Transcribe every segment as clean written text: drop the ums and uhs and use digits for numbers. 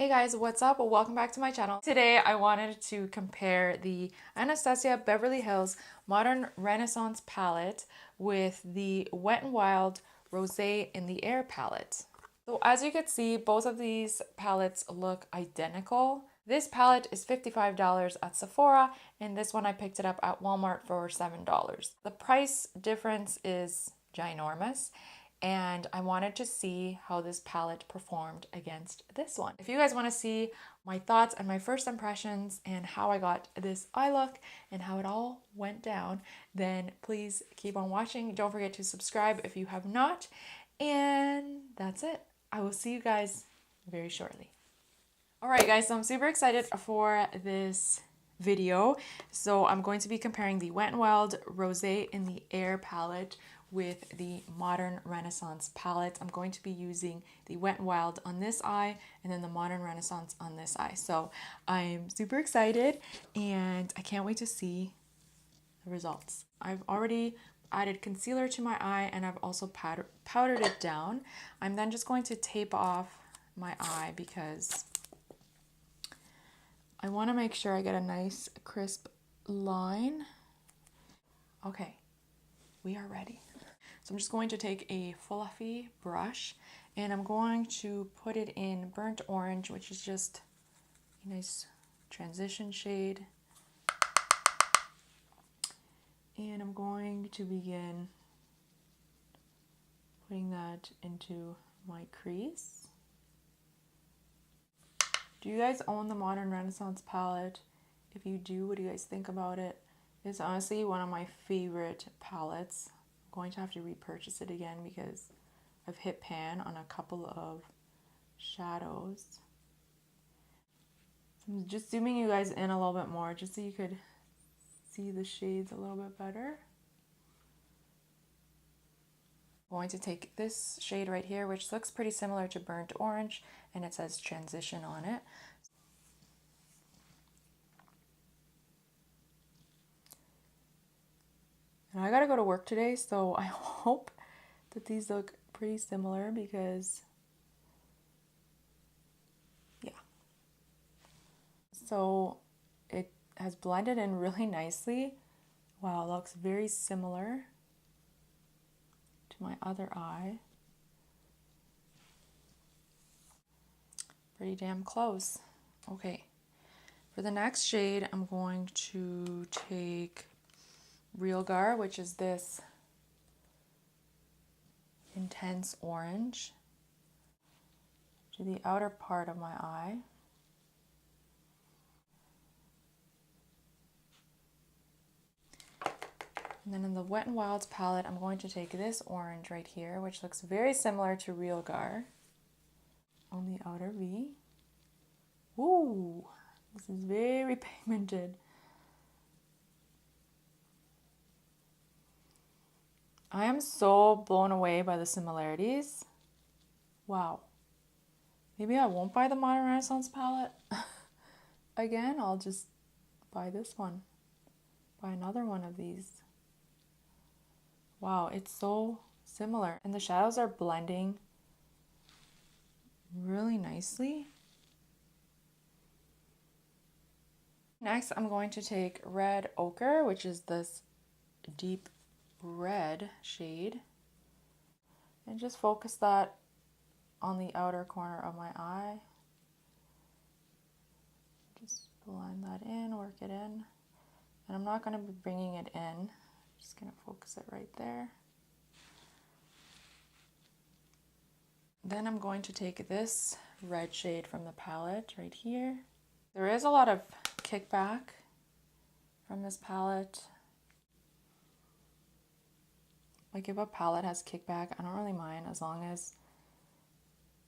Hey guys, what's up? Welcome back to my channel. Today I wanted to compare the Anastasia Beverly Hills Modern Renaissance palette with the Wet n Wild Rosé in the Air palette. So as you can see, both of these palettes look identical. This palette is $55 at Sephora, and this one I picked it up at Walmart for $7. The price difference is ginormous, and I wanted to see how this palette performed against this one. If you guys want to see my thoughts and my first impressions and how I got this eye look and how it all went down, then please keep on watching. Don't forget to subscribe if you have not, and that's it. I will see you guys very shortly. All right, guys, so I'm super excited for this video. So I'm going to be comparing the Wet n Wild Rosé in the Air palette with the Modern Renaissance palette. I'm going to be using the Wet n Wild on this eye and then the Modern Renaissance on this eye. So I'm super excited and I can't wait to see the results. I've already added concealer to my eye and I've also powdered it down. I'm then just going to tape off my eye because I want to make sure I get a nice crisp line. Okay, we are ready. So I'm just going to take a fluffy brush and I'm going to put it in Burnt Orange, which is just a nice transition shade. And I'm going to begin putting that into my crease. Do you guys own the Modern Renaissance palette? If you do, what do you guys think about it? It's honestly one of my favorite palettes. I'm going to have to repurchase it again because I've hit pan on a couple of shadows. So I'm just zooming you guys in a little bit more just so you could see the shades a little bit better. I'm going to take this shade right here, which looks pretty similar to Burnt Orange, and it says Transition on it. And I gotta go to work today, so I hope that these look pretty similar because, yeah. So it has blended in really nicely. Wow, it looks very similar to my other eye. Pretty damn close. Okay, for the next shade, I'm going to take Real Gar, which is this intense orange, to the outer part of my eye. And then in the Wet n Wild palette, I'm going to take this orange right here, which looks very similar to Real Gar, on the outer V. Ooh, this is very pigmented. I am so blown away by the similarities. Wow. Maybe I won't buy the Modern Renaissance palette again. I'll just buy this one. Buy another one of these. Wow, it's so similar. And the shadows are blending really nicely. Next, I'm going to take Red Ochre, which is this deep red shade, and just focus that on the outer corner of my eye. Just blend that in, work it in. And I'm not going to be bringing it in. I'm just going to focus it right there. Then I'm going to take this red shade from the palette right here. There is a lot of kickback from this palette. Like if a palette has kickback, I don't really mind as long as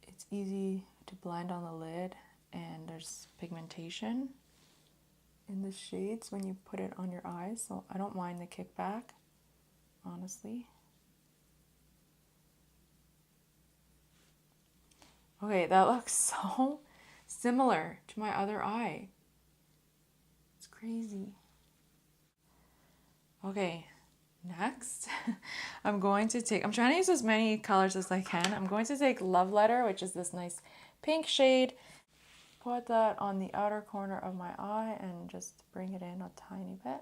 it's easy to blend on the lid and there's pigmentation in the shades when you put it on your eyes. So I don't mind the kickback, honestly. Okay, that looks so similar to my other eye. It's crazy. Okay. Next, I'm trying to use as many colors as I can. I'm going to take Love Letter, which is this nice pink shade. put that on the outer corner of my eye and just bring it in a tiny bit.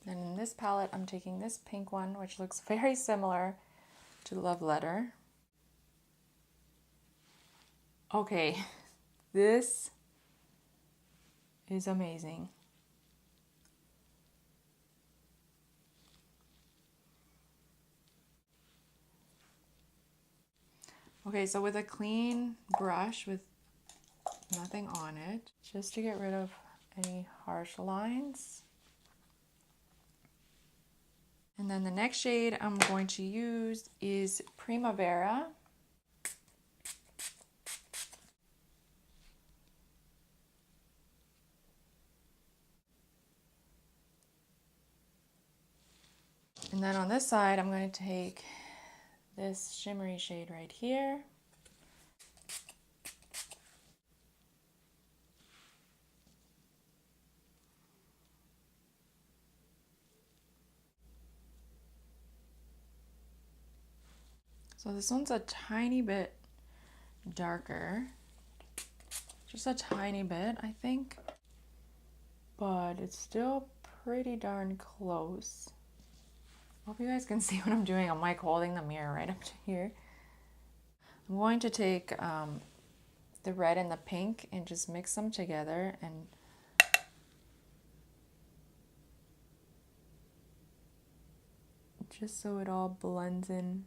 And in this palette, I'm taking this pink one, which looks very similar to Love Letter. Okay, this is amazing. Okay, so with a clean brush with nothing on it, just to get rid of any harsh lines. And then the next shade I'm going to use is Primavera. And then on this side, I'm going to take this shimmery shade right here. So this one's a tiny bit darker, just a tiny bit, I think, but it's still pretty darn close. Hope you guys can see what I'm doing. I'm like holding the mirror right up to here. I'm going to take the red and the pink and just mix them together and just so it all blends in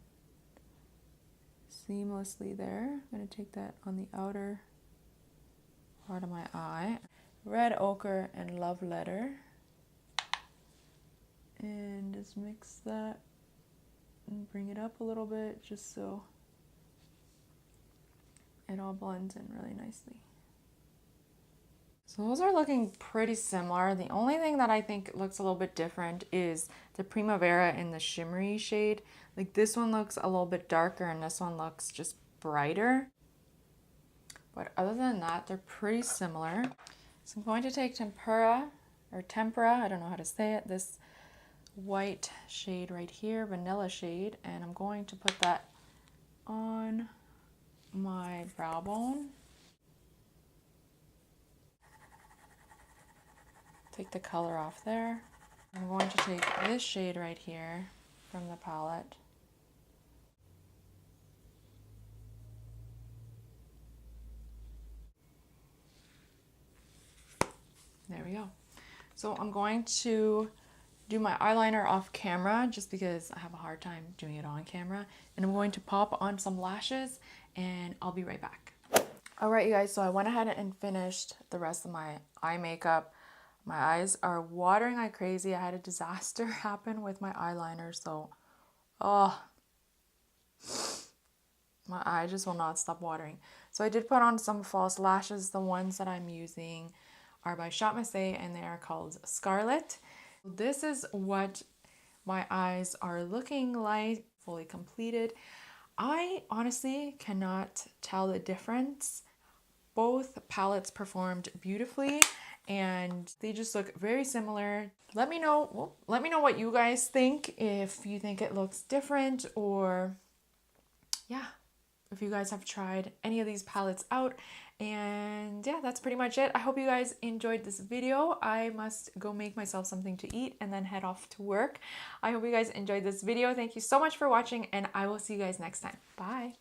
seamlessly there. I'm going to take that on the outer part of my eye. Red Ochre and Love Letter. And just mix that and bring it up a little bit just so it all blends in really nicely. So those are looking pretty similar. The only thing that I think looks a little bit different is the Primavera in the shimmery shade. Like this one looks a little bit darker and this one looks just brighter. But other than that, they're pretty similar. So I'm going to take Tempera, I don't know how to say it, this white shade right here, vanilla shade, and I'm going to put that on my brow bone. Take the color off there. I'm going to take this shade right here from the palette. There we go. So I'm going to do my eyeliner off camera just because I have a hard time doing it on camera. And I'm going to pop on some lashes and I'll be right back. All right, you guys, so I went ahead and finished the rest of my eye makeup. My eyes are watering like crazy. I had a disaster happen with my eyeliner, so, oh, my eye just will not stop watering. So I did put on some false lashes. The ones that I'm using are by Shop Massé and they are called Scarlet. This is what my eyes are looking like, fully completed. I honestly cannot tell the difference. Both palettes performed beautifully and they just look very similar. Let me know what you guys think, if you think it looks different, or yeah, if you guys have tried any of these palettes out. And yeah, that's pretty much it. I hope you guys enjoyed this video. I must go make myself something to eat and then head off to work. I hope you guys enjoyed this video. Thank you so much for watching and I will see you guys next time. Bye.